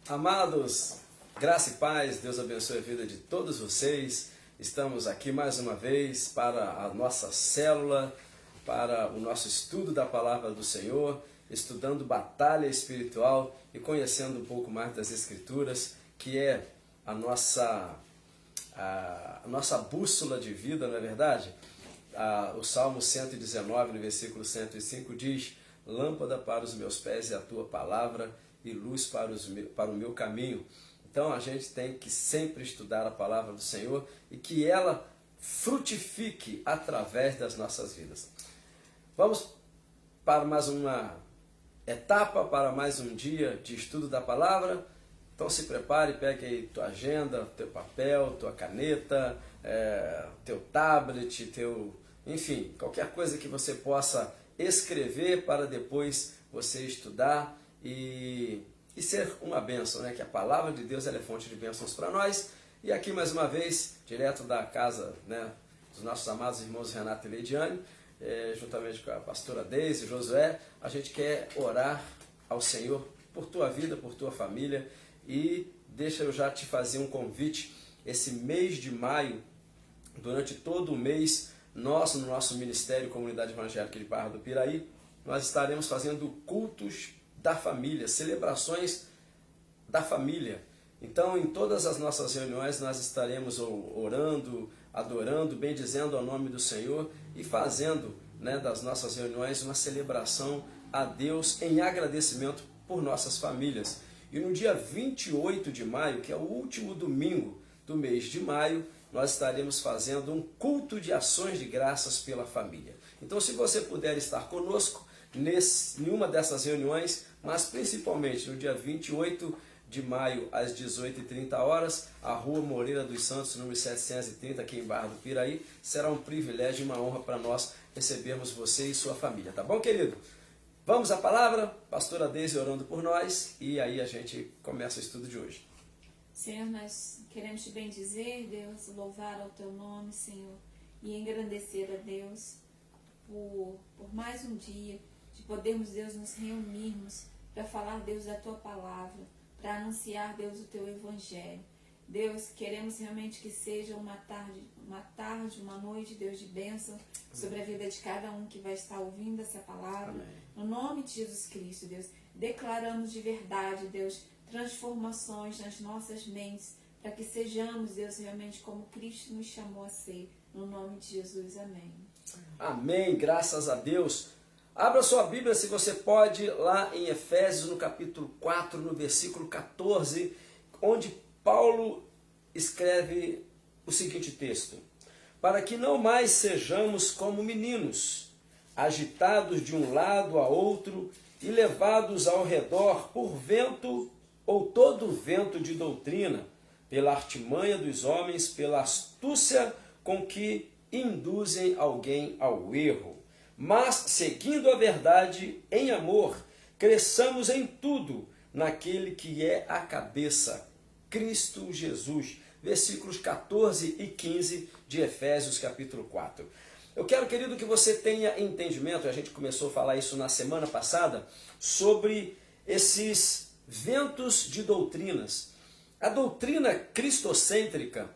Amados, graça e paz, Deus abençoe a vida de todos vocês. Estamos aqui mais uma vez para a nossa célula, para o nosso estudo da Palavra do Senhor, estudando batalha espiritual e conhecendo um pouco mais das Escrituras, que é a nossa bússola de vida, não é verdade? O Salmo 119, no versículo 105, diz: lâmpada para os meus pés é a tua palavra e luz para o meu caminho. Então a gente tem que sempre estudar a palavra do Senhor e que ela frutifique através das nossas vidas. Vamos para mais uma etapa, para mais um dia de estudo da palavra. Então se prepare, pegue aí tua agenda, teu papel, tua caneta, teu tablet, enfim, qualquer coisa que você possa escrever para depois você estudar e ser uma bênção, né? Que a palavra de Deus ela é fonte de bênçãos para nós. E aqui mais uma vez, direto da casa, né, dos nossos amados irmãos Renato e Leidiane, juntamente com a pastora Deise e Josué, a gente quer orar ao Senhor por tua vida, por tua família. E deixa eu já te fazer um convite. Esse mês de maio, durante todo o mês, no nosso Ministério Comunidade Evangélica de Barra do Piraí, nós estaremos fazendo cultos da família, celebrações da família. Então, em todas as nossas reuniões, nós estaremos orando, adorando, bendizendo ao nome do Senhor e fazendo, né, das nossas reuniões uma celebração a Deus em agradecimento por nossas famílias. E no dia 28 de maio, que é o último domingo do mês de maio, nós estaremos fazendo um culto de ações de graças pela família. Então, se você puder estar conosco em uma dessas reuniões, mas principalmente no dia 28 de maio, às 18h30, a Rua Moreira dos Santos, número 730, aqui em Barra do Piraí, será um privilégio e uma honra para nós recebermos você e sua família. Tá bom, querido? Vamos à palavra, pastora Deise orando por nós, e aí a gente começa o estudo de hoje. Senhor, nós queremos te bendizer, Deus, louvar ao teu nome, Senhor, e engrandecer a Deus por mais um dia, de podermos, Deus, nos reunirmos para falar, Deus, da tua palavra, para anunciar, Deus, o teu evangelho. Deus, queremos realmente que seja uma tarde, uma noite, Deus, de bênção sobre a vida de cada um que vai estar ouvindo essa palavra. Amém. No nome de Jesus Cristo, Deus, declaramos de verdade, Deus, transformações nas nossas mentes, para que sejamos, Deus, realmente como Cristo nos chamou a ser. No nome de Jesus, amém. Amém, graças a Deus. Abra sua Bíblia, se você pode, lá em Efésios, no capítulo 4, no versículo 14, onde Paulo escreve o seguinte texto: para que não mais sejamos como meninos, agitados de um lado a outro e levados ao redor por vento ou todo vento de doutrina, pela artimanha dos homens, pela astúcia com que induzem alguém ao erro. Mas, seguindo a verdade em amor, cresçamos em tudo naquele que é a cabeça, Cristo Jesus. Versículos 14 e 15 de Efésios capítulo 4. Eu quero, querido, que você tenha entendimento, a gente começou a falar isso na semana passada, sobre esses ventos de doutrinas. A doutrina cristocêntrica,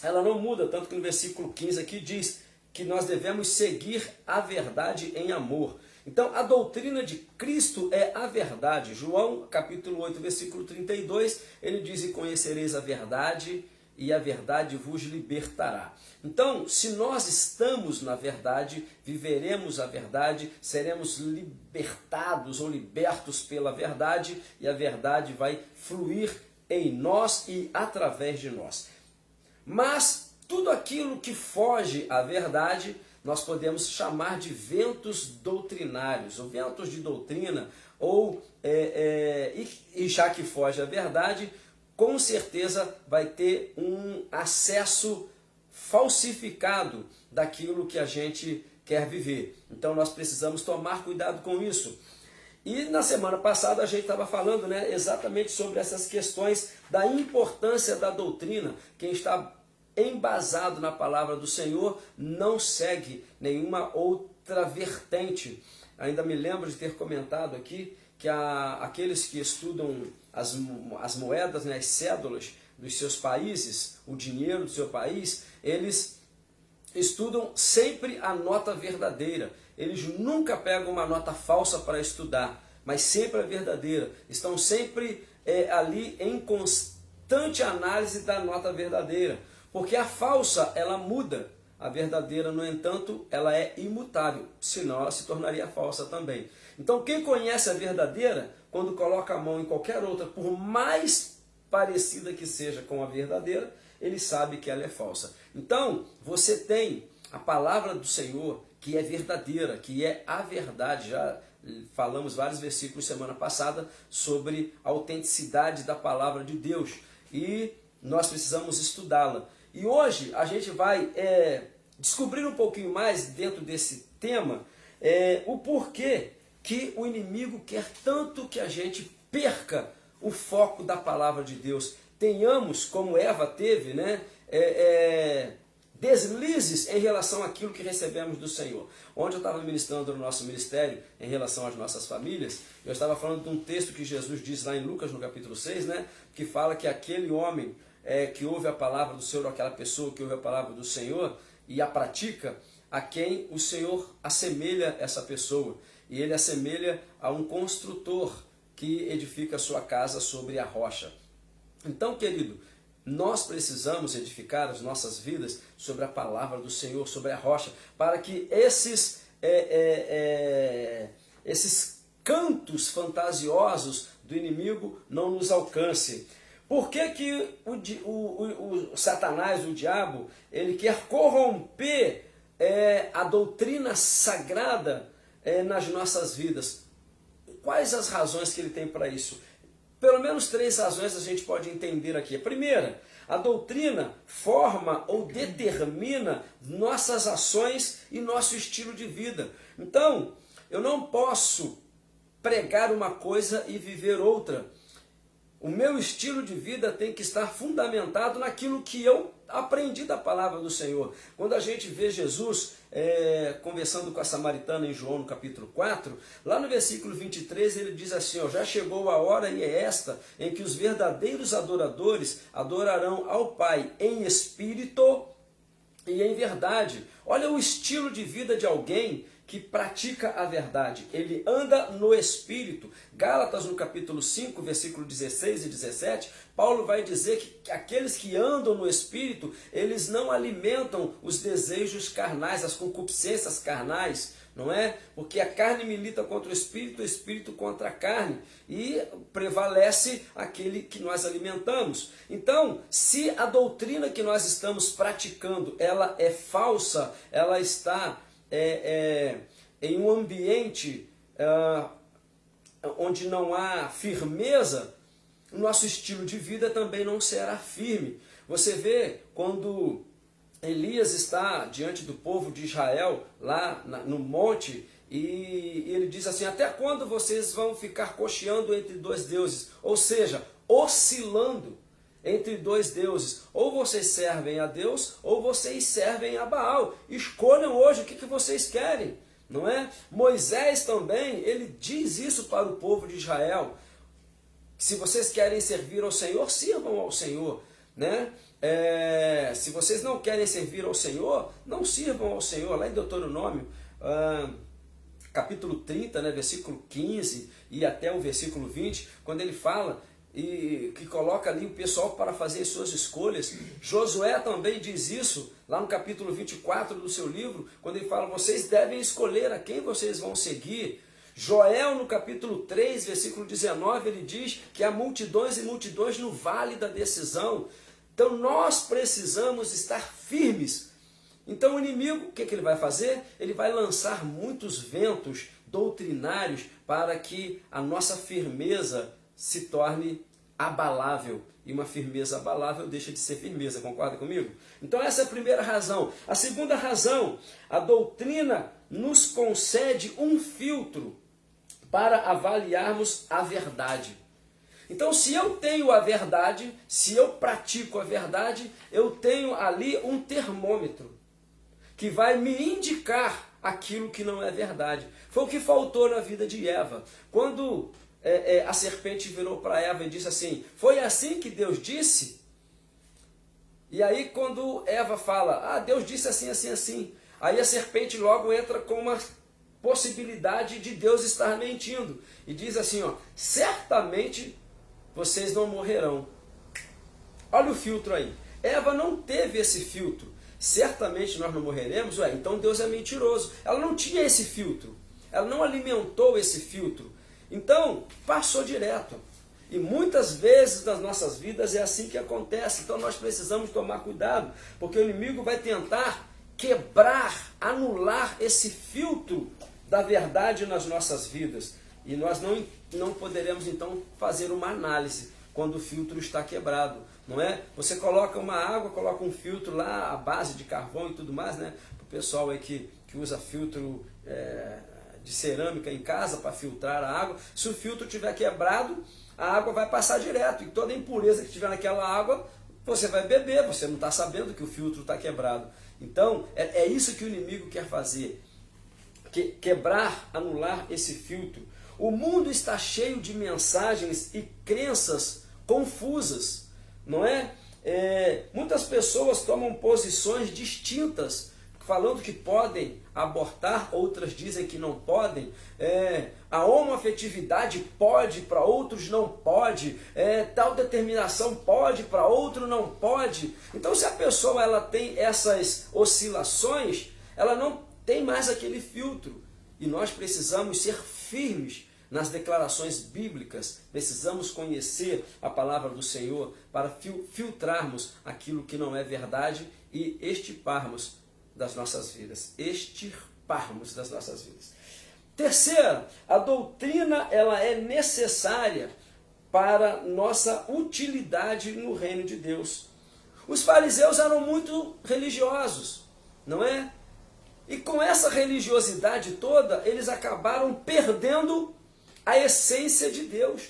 ela não muda, tanto que no versículo 15 aqui diz que nós devemos seguir a verdade em amor. Então, a doutrina de Cristo é a verdade. João, capítulo 8, versículo 32, ele diz: e conhecereis a verdade, e a verdade vos libertará. Então, se nós estamos na verdade, viveremos a verdade, seremos libertados ou libertos pela verdade, e a verdade vai fluir em nós e através de nós. Mas tudo aquilo que foge à verdade, nós podemos chamar de ventos doutrinários, ou ventos de doutrina, e já que foge à verdade, com certeza vai ter um acesso falsificado daquilo que a gente quer viver. Então nós precisamos tomar cuidado com isso. E na semana passada a gente estava falando, né, exatamente sobre essas questões da importância da doutrina. Quem está embasado na palavra do Senhor não segue nenhuma outra vertente. Ainda me lembro de ter comentado aqui que que aqueles que estudam as moedas, né, as cédulas dos seus países, o dinheiro do seu país, eles estudam sempre a nota verdadeira. Eles nunca pegam uma nota falsa para estudar, mas sempre a verdadeira. Estão sempre ali em constante análise da nota verdadeira, porque a falsa ela muda, a verdadeira, no entanto, ela é imutável, senão ela se tornaria falsa também. Então quem conhece a verdadeira, quando coloca a mão em qualquer outra, por mais parecida que seja com a verdadeira, ele sabe que ela é falsa. Então você tem a palavra do Senhor, que é verdadeira, que é a verdade. Já falamos vários versículos semana passada sobre a autenticidade da palavra de Deus e nós precisamos estudá-la. E hoje a gente vai descobrir um pouquinho mais dentro desse tema o porquê que o inimigo quer tanto que a gente perca o foco da palavra de Deus. Tenhamos, como Eva teve, né, deslizes em relação àquilo que recebemos do Senhor. Ontem eu estava ministrando no nosso ministério em relação às nossas famílias, eu estava falando de um texto que Jesus diz lá em Lucas, no capítulo 6, né, que fala que aquele homem que ouve a palavra do Senhor, ou aquela pessoa que ouve a palavra do Senhor e a pratica, a quem o Senhor assemelha essa pessoa. E ele assemelha a um construtor que edifica a sua casa sobre a rocha. Então, querido, nós precisamos edificar as nossas vidas sobre a palavra do Senhor, sobre a rocha, para que esses cantos fantasiosos do inimigo não nos alcancem. Por que o Satanás, o diabo, ele quer corromper a doutrina sagrada nas nossas vidas? Quais as razões que ele tem para isso? Pelo menos 3 razões a gente pode entender aqui. A primeira, a doutrina forma ou determina nossas ações e nosso estilo de vida. Então, eu não posso pregar uma coisa e viver outra. O meu estilo de vida tem que estar fundamentado naquilo que eu aprendi da palavra do Senhor. Quando a gente vê Jesus conversando com a samaritana em João no capítulo 4, lá no versículo 23 ele diz assim, já chegou a hora e é esta, em que os verdadeiros adoradores adorarão ao Pai em espírito e em verdade. Olha o estilo de vida de alguém que pratica a verdade. Ele anda no Espírito. Gálatas, no capítulo 5, versículo 16 e 17, Paulo vai dizer que aqueles que andam no Espírito, eles não alimentam os desejos carnais, as concupiscências carnais, não é? Porque a carne milita contra o Espírito contra a carne, e prevalece aquele que nós alimentamos. Então, se a doutrina que nós estamos praticando, ela é falsa, ela está em um ambiente onde não há firmeza, o nosso estilo de vida também não será firme. Você vê quando Elias está diante do povo de Israel, lá no monte, e ele diz assim, até quando vocês vão ficar cocheando entre 2 deuses? Ou seja, oscilando entre 2 deuses. Ou vocês servem a Deus, ou vocês servem a Baal. Escolham hoje o que vocês querem, não é? Moisés também, ele diz isso para o povo de Israel. Se vocês querem servir ao Senhor, sirvam ao Senhor, né? Se vocês não querem servir ao Senhor, não sirvam ao Senhor. Lá em Deuteronômio, capítulo 30, né, versículo 15 e até o versículo 20, quando ele fala e que coloca ali o pessoal para fazer as suas escolhas. Josué também diz isso, lá no capítulo 24 do seu livro, quando ele fala, vocês devem escolher a quem vocês vão seguir. Joel, no capítulo 3, versículo 19, ele diz que há multidões e multidões no vale da decisão. Então nós precisamos estar firmes. Então o inimigo, o que ele vai fazer? Ele vai lançar muitos ventos doutrinários para que a nossa firmeza se torne abalável. E uma firmeza abalável deixa de ser firmeza, concorda comigo? Então essa é a primeira razão. A segunda razão, a doutrina nos concede um filtro para avaliarmos a verdade. Então se eu tenho a verdade, se eu pratico a verdade, eu tenho ali um termômetro que vai me indicar aquilo que não é verdade. Foi o que faltou na vida de Eva. Quando a serpente virou para Eva e disse assim, foi assim que Deus disse? E aí quando Eva fala, Deus disse assim, assim, assim, aí a serpente logo entra com uma possibilidade de Deus estar mentindo. E diz assim, certamente vocês não morrerão. Olha o filtro aí. Eva não teve esse filtro. Certamente nós não morreremos? Então Deus é mentiroso. Ela não tinha esse filtro. Ela não alimentou esse filtro. Então, passou direto. E muitas vezes nas nossas vidas é assim que acontece. Então nós precisamos tomar cuidado, porque o inimigo vai tentar quebrar, anular esse filtro da verdade nas nossas vidas. E nós não poderemos então fazer uma análise quando o filtro está quebrado, não é? Você coloca uma água, coloca um filtro lá, à base de carvão e tudo mais, né? Para o pessoal aí que usa filtro de cerâmica em casa para filtrar a água, se o filtro estiver quebrado, a água vai passar direto, e toda a impureza que tiver naquela água, você vai beber, você não está sabendo que o filtro está quebrado. Então, é isso que o inimigo quer fazer, quebrar, anular esse filtro. O mundo está cheio de mensagens e crenças confusas, não é? Muitas pessoas tomam posições distintas, falando que podem abortar, outras dizem que não podem. A homoafetividade pode, para outros não pode. Tal determinação pode, para outro não pode. Então, se a pessoa ela tem essas oscilações, ela não tem mais aquele filtro. E nós precisamos ser firmes nas declarações bíblicas, precisamos conhecer a palavra do Senhor para filtrarmos aquilo que não é verdade e extirparmos das nossas vidas. Extirparmos das nossas vidas. Terceira, a doutrina ela é necessária para nossa utilidade no reino de Deus. Os fariseus eram muito religiosos, não é? E com essa religiosidade toda, eles acabaram perdendo a essência de Deus.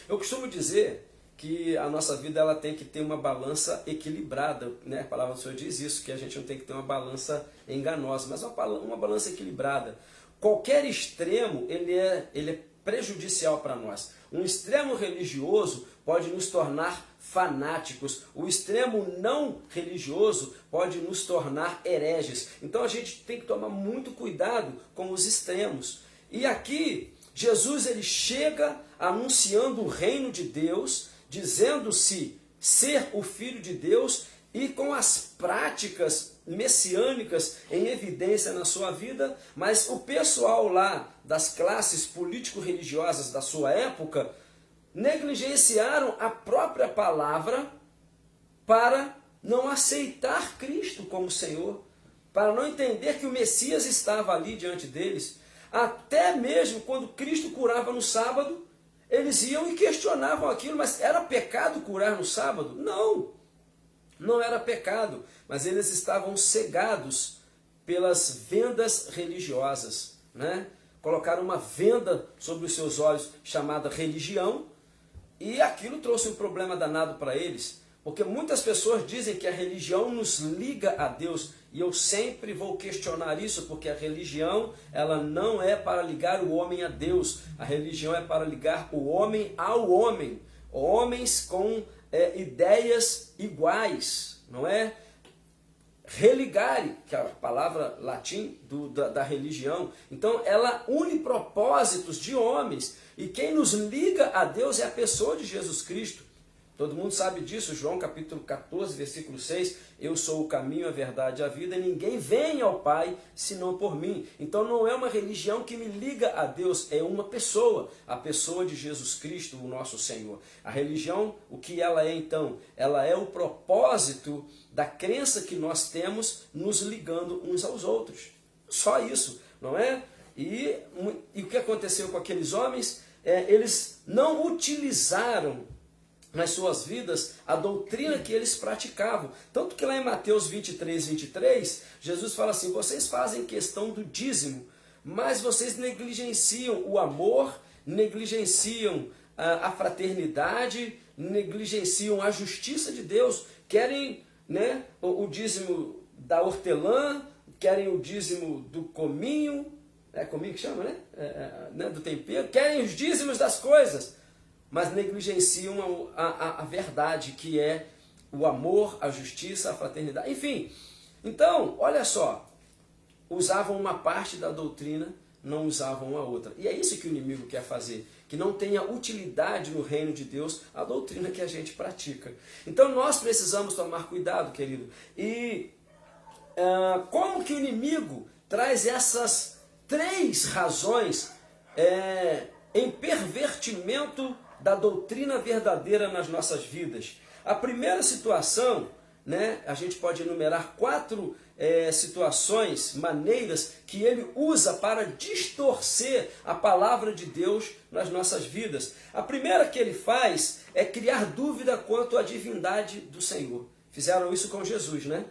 Eu costumo dizer que a nossa vida ela tem que ter uma balança equilibrada, né? A palavra do Senhor diz isso, que a gente não tem que ter uma balança enganosa, mas uma balança equilibrada. Qualquer extremo, ele é prejudicial para nós. Um extremo religioso pode nos tornar fanáticos. O extremo não religioso pode nos tornar hereges. Então a gente tem que tomar muito cuidado com os extremos. E aqui, Jesus ele chega anunciando o reino de Deus, dizendo-se ser o Filho de Deus e com as práticas messiânicas em evidência na sua vida, mas o pessoal lá das classes político-religiosas da sua época negligenciaram a própria palavra para não aceitar Cristo como Senhor, para não entender que o Messias estava ali diante deles. Até mesmo quando Cristo curava no sábado, eles iam e questionavam aquilo, mas era pecado curar no sábado? Não, não era pecado, mas eles estavam cegados pelas vendas religiosas, né? Colocaram uma venda sobre os seus olhos chamada religião, e aquilo trouxe um problema danado para eles, porque muitas pessoas dizem que a religião nos liga a Deus, e eu sempre vou questionar isso, porque a religião ela não é para ligar o homem a Deus, a religião é para ligar o homem ao homem, homens com ideias iguais, não é? Religare, que é a palavra latim da religião. Então ela une propósitos de homens, e quem nos liga a Deus é a pessoa de Jesus Cristo. Todo mundo sabe disso, João capítulo 14, versículo 6, eu sou o caminho, a verdade e a vida, e ninguém vem ao Pai senão por mim. Então não é uma religião que me liga a Deus, é uma pessoa, a pessoa de Jesus Cristo, o nosso Senhor. A religião, o que ela é então? Ela é o propósito da crença que nós temos nos ligando uns aos outros. Só isso, não é? E o que aconteceu com aqueles homens? Eles não utilizaram nas suas vidas a doutrina que eles praticavam. Tanto que lá em Mateus 23, Jesus fala assim, vocês fazem questão do dízimo, mas vocês negligenciam o amor, negligenciam a fraternidade, negligenciam a justiça de Deus, querem, né, o dízimo da hortelã, querem o dízimo do cominho, é comigo que chama, né? Né? Do tempero, querem os dízimos das coisas, mas negligenciam a verdade, que é o amor, a justiça, a fraternidade, enfim. Então, olha só, usavam uma parte da doutrina, não usavam a outra. E é isso que o inimigo quer fazer, que não tenha utilidade no reino de Deus a doutrina que a gente pratica. Então nós precisamos tomar cuidado, querido. E como que o inimigo traz essas 3 razões em pervertimento da doutrina verdadeira nas nossas vidas? A primeira situação, né, a gente pode enumerar 4 situações, maneiras que ele usa para distorcer a palavra de Deus nas nossas vidas. A primeira que ele faz é criar dúvida quanto à divindade do Senhor. Fizeram isso com Jesus, né?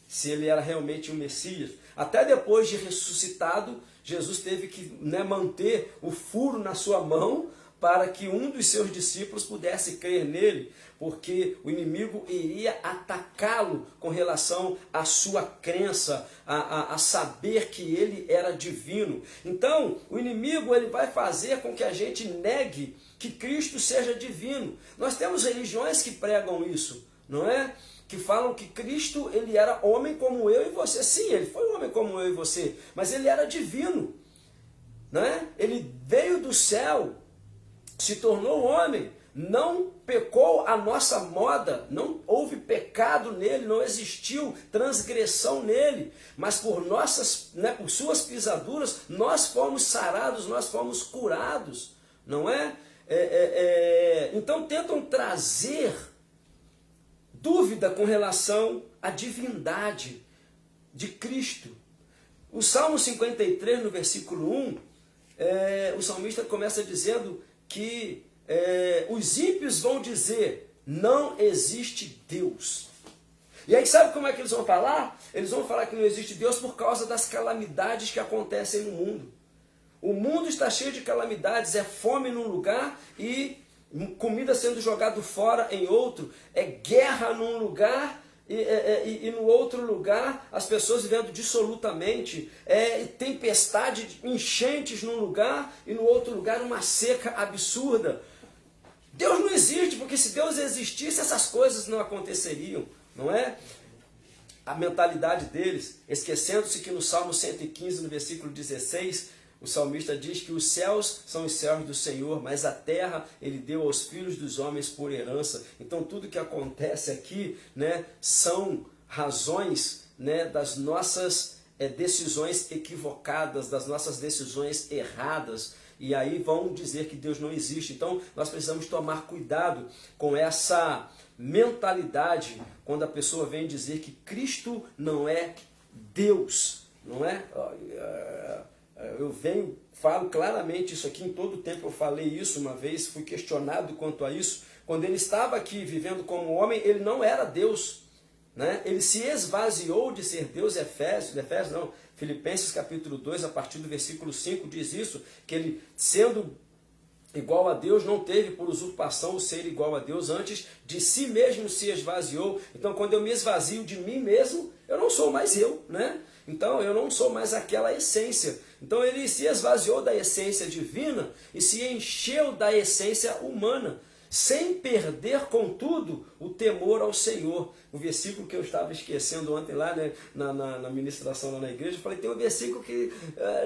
Se ele era realmente o Messias. Até depois de ressuscitado, Jesus teve que, né, manter o furo na sua mão para que um dos seus discípulos pudesse crer nele, porque o inimigo iria atacá-lo com relação à sua crença, a saber que ele era divino. Então, o inimigo ele vai fazer com que a gente negue que Cristo seja divino. Nós temos religiões que pregam isso, não é? Que falam que Cristo ele era homem como eu e você. Sim, ele foi homem como eu e você, mas ele era divino, não é? Ele veio do céu, se tornou homem, não pecou a nossa moda, não houve pecado nele, não existiu transgressão nele, mas por nossas, né, por suas pisaduras, nós fomos sarados, nós fomos curados, não é? Então tentam trazer dúvida com relação à divindade de Cristo. O Salmo 53, no versículo 1, o salmista começa dizendo que os ímpios vão dizer, não existe Deus. E aí sabe como é que eles vão falar? Eles vão falar que não existe Deus por causa das calamidades que acontecem no mundo. O mundo está cheio de calamidades, é fome num lugar e comida sendo jogado fora em outro, é guerra num lugar e no outro lugar as pessoas vivendo dissolutamente, tempestade, enchentes num lugar e no outro lugar uma seca absurda. Deus não existe, porque se Deus existisse essas coisas não aconteceriam, não é? A mentalidade deles, esquecendo-se que no Salmo 115, no versículo 16, o salmista diz que os céus são os céus do Senhor, mas a terra ele deu aos filhos dos homens por herança. Então tudo que acontece aqui, né, são razões, né, das nossas decisões equivocadas, das nossas decisões erradas. E aí vão dizer que Deus não existe. Então nós precisamos tomar cuidado com essa mentalidade quando a pessoa vem dizer que Cristo não é Deus, não é? Falo claramente isso aqui, em todo o tempo eu falei isso uma vez, fui questionado quanto a isso. Quando ele estava aqui vivendo como homem, ele não era Deus, né? Ele se esvaziou de ser Deus. Filipenses capítulo 2, a partir do versículo 5, diz isso, que ele, sendo igual a Deus, não teve por usurpação o ser igual a Deus, antes de si mesmo se esvaziou. Então quando eu me esvazio de mim mesmo, eu não sou mais eu, né? Então eu não sou mais aquela essência. Então ele se esvaziou da essência divina e se encheu da essência humana, sem perder, contudo, o temor ao Senhor. O versículo que eu estava esquecendo ontem lá, né, na ministração lá na igreja, eu falei, tem um versículo que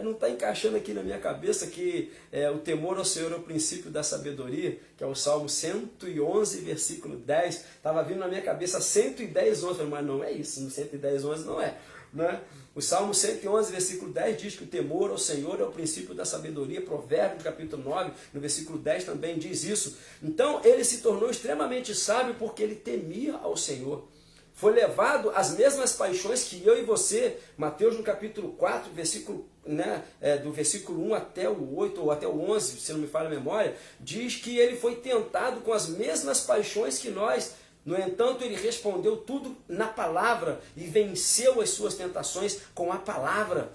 não está encaixando aqui na minha cabeça, que o temor ao Senhor é o princípio da sabedoria, que é o Salmo 111, versículo 10. Estava vindo na minha cabeça 110, 11, mas não é isso, no 110, 11 não é. Né? O Salmo 111, versículo 10 diz que o temor ao Senhor é o princípio da sabedoria. Provérbios, capítulo 9, no versículo 10 também diz isso. Então ele se tornou extremamente sábio porque ele temia ao Senhor. Foi levado às mesmas paixões que eu e você. Mateus no capítulo 4, versículo, né, do versículo 1 até o 8 ou até o 11, se não me falha a memória, diz que ele foi tentado com as mesmas paixões que nós. No entanto, ele respondeu tudo na palavra e venceu as suas tentações com a palavra,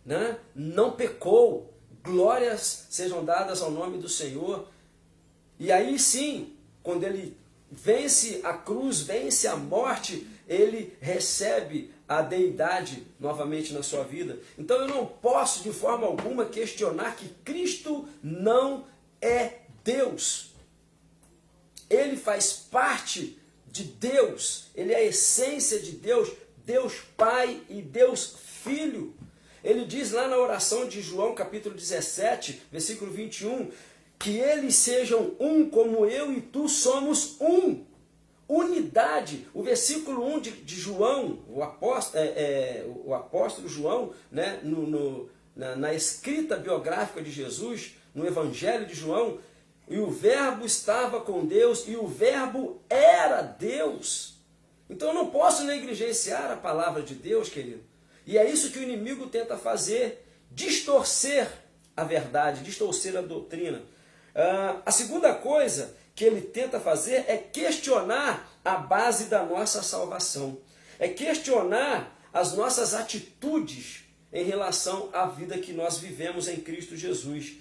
né? Não pecou. Glórias sejam dadas ao nome do Senhor. E aí sim, quando ele vence a cruz, vence a morte, ele recebe a deidade novamente na sua vida. Então eu não posso de forma alguma questionar que Cristo não é Deus. Ele faz parte de Deus, ele é a essência de Deus, Deus Pai e Deus Filho. Ele diz lá na oração de João, capítulo 17, versículo 21, que eles sejam um como eu e tu somos um. Unidade. O versículo 1 de João, o apóstolo João, né, na escrita biográfica de Jesus, no Evangelho de João, e o verbo estava com Deus, e o verbo era Deus. Então eu não posso negligenciar a palavra de Deus, querido. E é isso que o inimigo tenta fazer, distorcer a verdade, distorcer a doutrina. A segunda coisa que ele tenta fazer é questionar a base da nossa salvação. É questionar as nossas atitudes em relação à vida que nós vivemos em Cristo Jesus.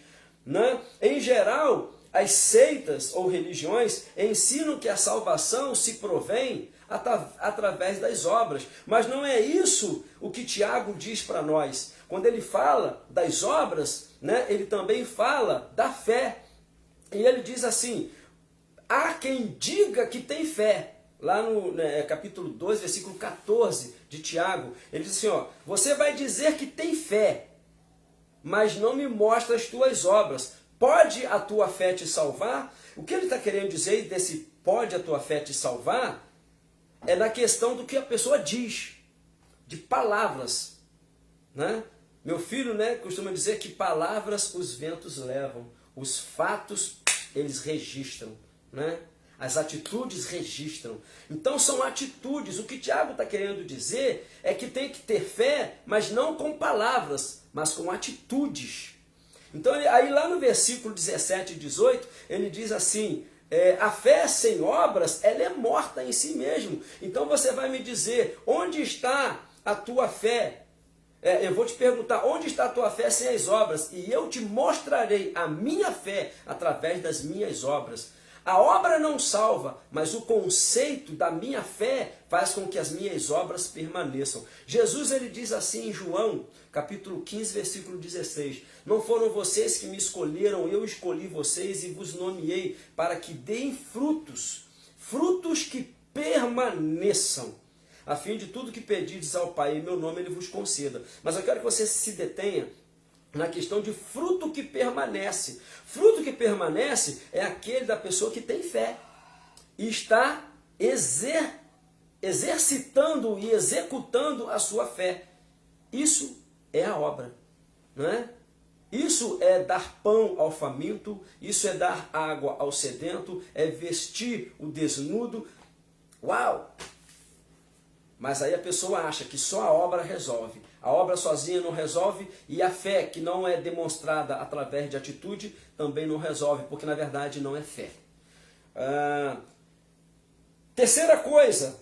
Né? Em geral, as seitas ou religiões ensinam que a salvação se provém através das obras. Mas não é isso o que Tiago diz para nós. Quando ele fala das obras, né, ele também fala da fé. E ele diz assim, há quem diga que tem fé. Lá no capítulo 2, versículo 14 de Tiago, ele diz assim, você vai dizer que tem fé, mas não me mostra as tuas obras. Pode a tua fé te salvar? O que ele está querendo dizer desse pode a tua fé te salvar é na questão do que a pessoa diz, de palavras. Né? Meu filho, né, costuma dizer que palavras os ventos levam, os fatos eles registram. Né? As atitudes registram. Então são atitudes. O que Tiago está querendo dizer é que tem que ter fé, mas não com palavras, mas com atitudes. Então aí lá no versículo 17 e 18, ele diz assim, a fé sem obras, ela é morta em si mesmo. Então você vai me dizer, onde está a tua fé? Eu vou te perguntar, onde está a tua fé sem as obras? E eu te mostrarei a minha fé através das minhas obras. A obra não salva, mas o conceito da minha fé faz com que as minhas obras permaneçam. Jesus ele diz assim em João, capítulo 15, versículo 16, não foram vocês que me escolheram, eu escolhi vocês e vos nomeei para que deem frutos, frutos que permaneçam, a fim de tudo que pedides ao Pai em meu nome ele vos conceda. Mas eu quero que você se detenha na questão de fruto que permanece. Fruto que permanece é aquele da pessoa que tem fé e está exercitando e executando a sua fé. Isso é a obra, não é? Isso é dar pão ao faminto, isso é dar água ao sedento, é vestir o desnudo. Uau! Mas aí a pessoa acha que só a obra resolve. A obra sozinha não resolve e a fé que não é demonstrada através de atitude também não resolve, porque na verdade não é fé. Terceira coisa,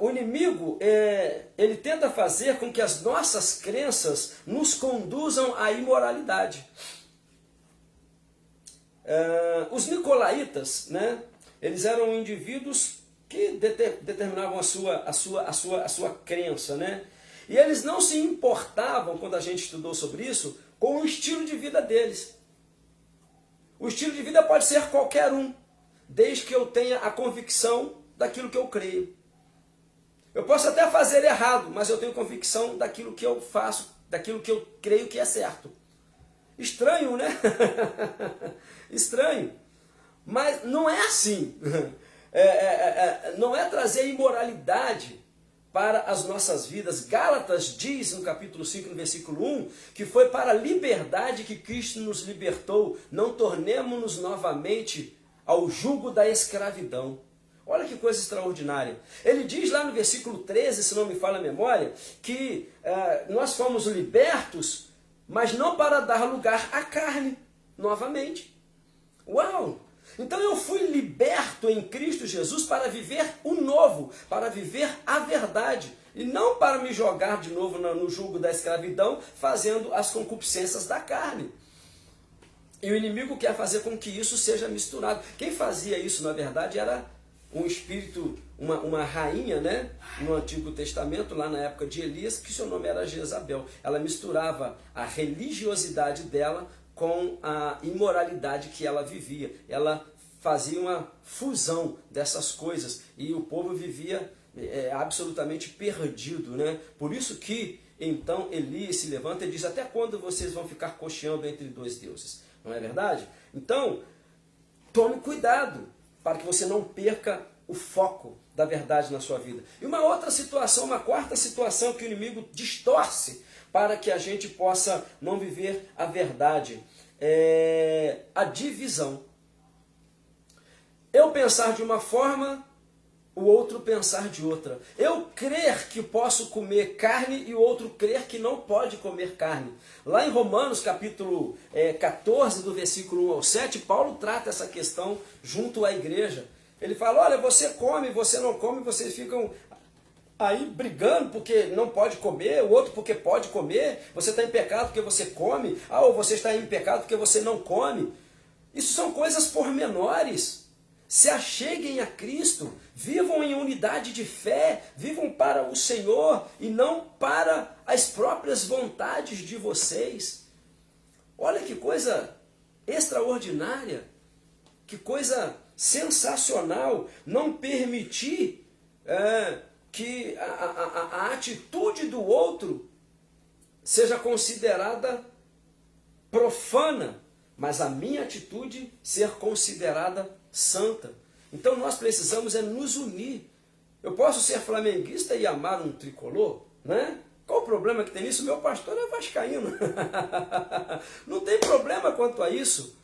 o inimigo ele tenta fazer com que as nossas crenças nos conduzam à imoralidade. Os nicolaítas, né, eles eram indivíduos que determinavam a sua crença, né? E eles não se importavam, quando a gente estudou sobre isso, com o estilo de vida deles. O estilo de vida pode ser qualquer um, desde que eu tenha a convicção daquilo que eu creio. Eu posso até fazer errado, mas eu tenho convicção daquilo que eu faço, daquilo que eu creio que é certo. Estranho, né? Estranho. Mas não é assim. Não é trazer imoralidade para as nossas vidas. Gálatas diz no capítulo 5, no versículo 1, que foi para a liberdade que Cristo nos libertou. Não tornemo-nos novamente ao jugo da escravidão. Olha que coisa extraordinária. Ele diz lá no versículo 13, se não me falha a memória, que nós fomos libertos, mas não para dar lugar à carne novamente. Uau! Então eu fui liberto em Cristo Jesus para viver o novo, para viver a verdade, e não para me jogar de novo no jugo da escravidão, fazendo as concupiscências da carne. E o inimigo quer fazer com que isso seja misturado. Quem fazia isso, na verdade, era um espírito, uma rainha, né, no Antigo Testamento, lá na época de Elias, que seu nome era Jezabel. Ela misturava a religiosidade dela com a imoralidade que ela vivia. Ela fazia uma fusão dessas coisas e o povo vivia absolutamente perdido, né? Por isso que então Elias se levanta e diz: até quando vocês vão ficar cocheando entre dois deuses? Não é verdade? Então, tome cuidado para que você não perca o foco da verdade na sua vida. E uma outra situação, uma quarta situação que o inimigo distorce para que a gente possa não viver a verdade, é a divisão. Eu pensar de uma forma, o outro pensar de outra. Eu crer que posso comer carne e o outro crer que não pode comer carne. Lá em Romanos, capítulo 14, do versículo 1 ao 7, Paulo trata essa questão junto à igreja. Ele fala: olha, você come, você não come, vocês ficam aí brigando porque não pode comer, o outro porque pode comer, você está em pecado porque você come, ou você está em pecado porque você não come. Isso são coisas pormenores. Se acheguem a Cristo, vivam em unidade de fé, vivam para o Senhor e não para as próprias vontades de vocês. Olha que coisa extraordinária, que coisa sensacional, não permitir que a atitude do outro seja considerada profana, mas a minha atitude ser considerada santa. Então nós precisamos nos unir. Eu posso ser flamenguista e amar um tricolor, né? Qual o problema que tem nisso? Meu pastor é vascaíno. Não tem problema quanto a isso,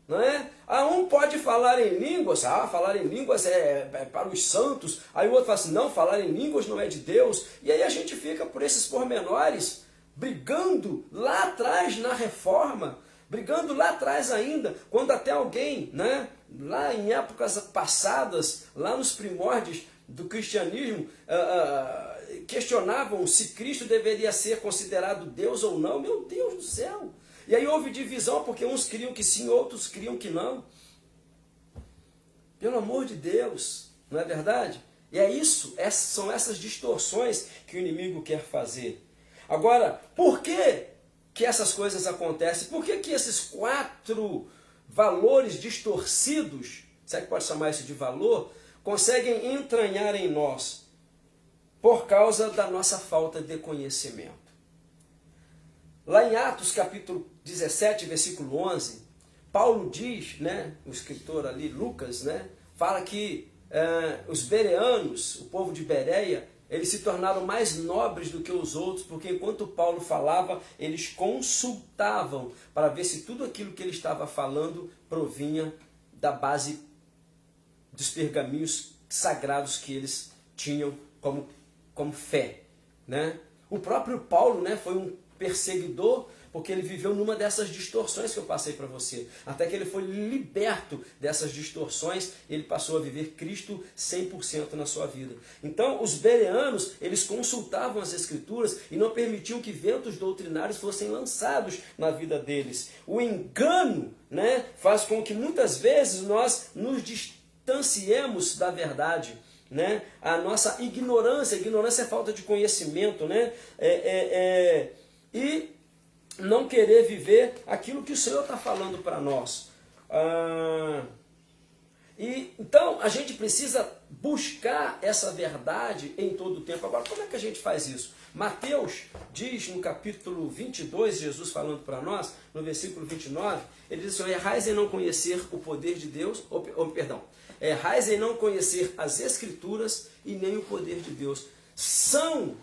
não é? Um pode falar em línguas, falar em línguas é para os santos. Aí o outro fala assim: não, falar em línguas não é de Deus. E aí a gente fica por esses pormenores, brigando lá atrás na reforma, brigando lá atrás ainda, quando até alguém, né, lá em épocas passadas, lá nos primórdios do cristianismo, questionavam se Cristo deveria ser considerado Deus ou não. Meu Deus do céu! E aí houve divisão, porque uns queriam que sim, outros queriam que não. Pelo amor de Deus, não é verdade? E é isso, são essas distorções que o inimigo quer fazer. Agora, por que essas coisas acontecem? Por que esses 4 valores distorcidos, se é que pode chamar isso de valor, conseguem entranhar em nós? Por causa da nossa falta de conhecimento. Lá em Atos capítulo 17, versículo 11, Paulo diz, né, o escritor ali, Lucas, né, fala que os bereanos, o povo de Bereia, eles se tornaram mais nobres do que os outros, porque enquanto Paulo falava, eles consultavam para ver se tudo aquilo que ele estava falando provinha da base dos pergaminhos sagrados que eles tinham como fé, né? O próprio Paulo, né, foi um perseguidor, porque ele viveu numa dessas distorções que eu passei para você. Até que ele foi liberto dessas distorções, ele passou a viver Cristo 100% na sua vida. Então, os bereanos, eles consultavam as Escrituras e não permitiam que ventos doutrinários fossem lançados na vida deles. O engano, né, faz com que muitas vezes nós nos distanciemos da verdade. Né? A nossa ignorância é falta de conhecimento, né? E não querer viver aquilo que o Senhor está falando para nós. E então a gente precisa buscar essa verdade em todo o tempo. Agora, como é que a gente faz isso? Mateus diz no capítulo 22, Jesus falando para nós, no versículo 29, ele diz assim: errais em não conhecer o poder de Deus, errais em não conhecer as Escrituras e nem o poder de Deus. São,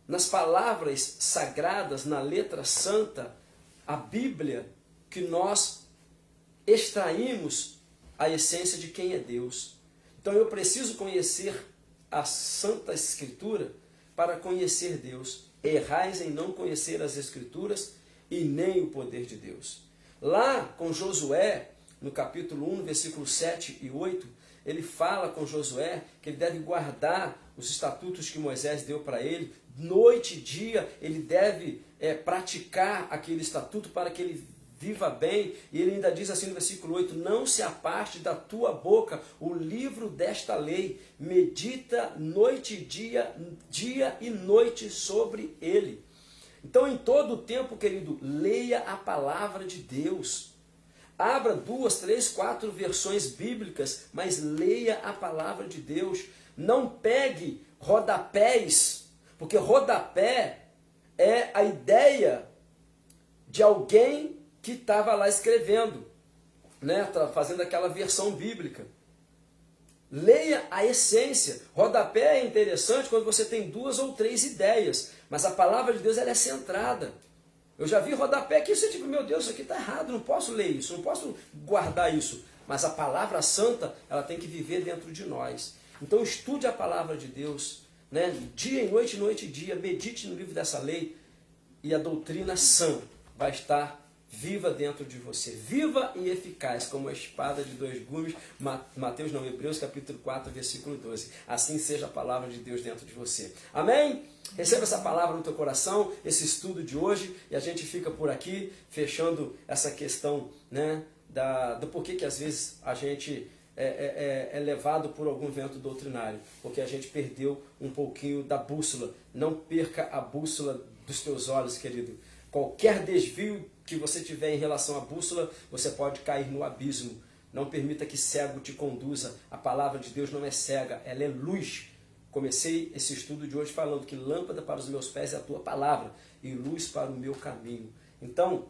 nas palavras sagradas, na letra santa, a Bíblia, que nós extraímos a essência de quem é Deus. Então eu preciso conhecer a Santa Escritura para conhecer Deus. Errais em não conhecer as Escrituras e nem o poder de Deus. Lá com Josué, no capítulo 1, versículos 7 e 8, ele fala com Josué que ele deve guardar os estatutos que Moisés deu para ele. Noite e dia ele deve praticar aquele estatuto para que ele viva bem. E ele ainda diz assim no versículo 8, não se aparte da tua boca o livro desta lei, medita noite e dia e noite sobre ele. Então, em todo o tempo, querido, leia a palavra de Deus. Abra 2, 3, 4 versões bíblicas, mas leia a palavra de Deus. Não pegue rodapés, porque rodapé é a ideia de alguém que estava lá escrevendo, né? Fazendo aquela versão bíblica. Leia a essência. Rodapé é interessante quando você tem 2 ou 3 ideias, mas a palavra de Deus ela é centrada. Eu já vi rodapé que você tipo, meu Deus, isso aqui está errado, não posso ler isso, não posso guardar isso. Mas a palavra santa, ela tem que viver dentro de nós. Então estude a palavra de Deus, né? Dia e noite e dia, medite no livro dessa lei e a doutrina sã vai estar viva dentro de você, viva e eficaz, como a espada de 2 gumes, Hebreus capítulo 4, versículo 12. Assim seja a palavra de Deus dentro de você. Amém? Receba essa palavra no teu coração, esse estudo de hoje, e a gente fica por aqui, fechando essa questão, né, do porquê que às vezes a gente é levado por algum vento doutrinário, porque a gente perdeu um pouquinho da bússola. Não perca a bússola dos teus olhos, querido. Qualquer desvio que você tiver em relação à bússola, você pode cair no abismo. Não permita que cego te conduza. A palavra de Deus não é cega, ela é luz. Comecei esse estudo de hoje falando que lâmpada para os meus pés é a tua palavra e luz para o meu caminho. Então,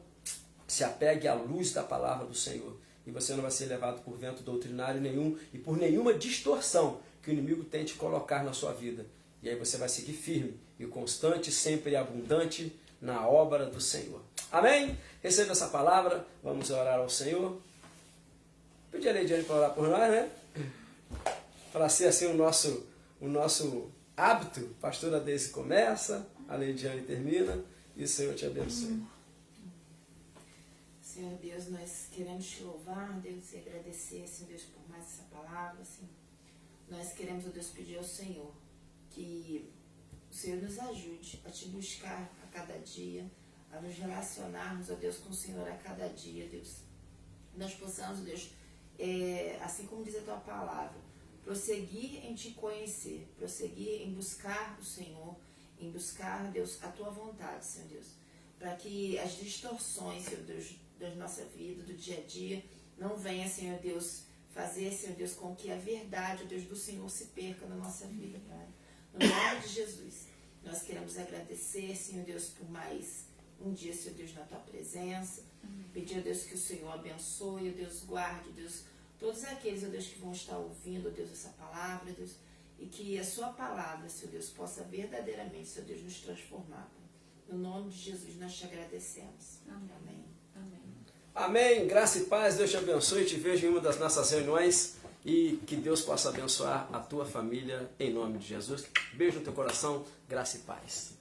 se apegue à luz da palavra do Senhor e você não vai ser levado por vento doutrinário nenhum e por nenhuma distorção que o inimigo tente colocar na sua vida. E aí você vai seguir firme e constante, sempre abundante na obra do Senhor. Amém? Receba essa palavra, vamos orar ao Senhor. Pedir a Leidiane para orar por nós, né? Para ser assim o nosso hábito. A pastora Deise começa, a Leidiane termina e o Senhor te abençoe. Senhor Deus, nós queremos te louvar, Deus, e agradecer, Senhor Deus, por mais essa palavra, Senhor. Nós queremos, ó Deus, pedir ao Senhor que o Senhor nos ajude a te buscar a cada dia, a nos relacionarmos, ó Deus, com o Senhor a cada dia, Deus. Nós possamos, ó Deus, assim como diz a tua palavra, prosseguir em te conhecer, prosseguir em buscar o Senhor, em buscar, Deus, a tua vontade, Senhor Deus, para que as distorções, Senhor Deus, da nossa vida, do dia a dia, não venha, Senhor Deus, fazer, Senhor Deus, com que a verdade, ó Deus, do Senhor se perca na nossa vida, Pai. No nome de Jesus, nós queremos agradecer, Senhor Deus, por mais um dia, Senhor Deus, na tua presença. Pedir, ó Deus, que o Senhor abençoe, ó Deus, guarde, ó Deus, todos aqueles, ó Deus, que vão estar ouvindo, ó Deus, essa palavra, ó Deus, e que a sua palavra, Senhor Deus, possa verdadeiramente, Senhor Deus, nos transformar. No nome de Jesus, nós te agradecemos. Amém. Amém. Amém. Graça e paz. Deus te abençoe. Te vejo em uma das nossas reuniões e que Deus possa abençoar a tua família em nome de Jesus. Beijo no teu coração. Graça e paz.